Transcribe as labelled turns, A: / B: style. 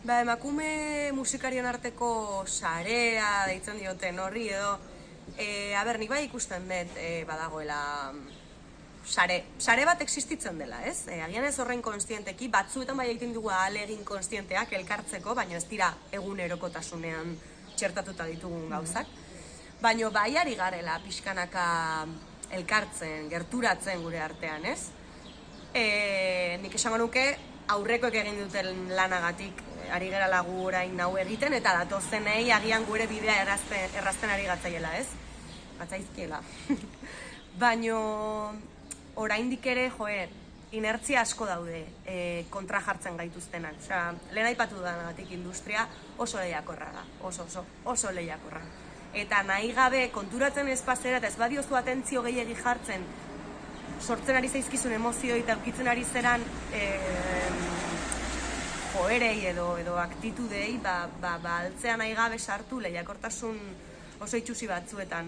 A: Emakume musikarien arteko sarea deitzen dioten horri edo, nik bai ikusten dut badagoela sare bat existitzen dela, ez? Agian ez horren konstienteki, batzuetan bai egiten dugu ahalegin konstienteak elkartzeko, baina ez dira egunerokotasunean txertatuta ditugun gauzak. Baina bai ari garela pixkanaka elkartzen, gerturatzen gure artean, ez? Nik esango nuke aurrekoek egin duten lanagatik ari gara lagu orain nau egiten, eta datozenei agian gure bidea errazten ari gatzaiela, ez? Gatzaizkiela. Baina oraindik ere, inertzia asko daude kontra jartzen gaituztenak. Osea, lehen aipatu dudanagatik industria oso lehiakorra da, oso lehiakorra. Eta nahi gabe konturatzen ez pasera eta ez badiozu atentzio gehiegi jartzen, sortzen ari zaizkizun emozioi eta ukitzen ari zeran joerei edo aktitudei, altzean nahi gabe sartu lehiakortasun oso itxusi batzuetan.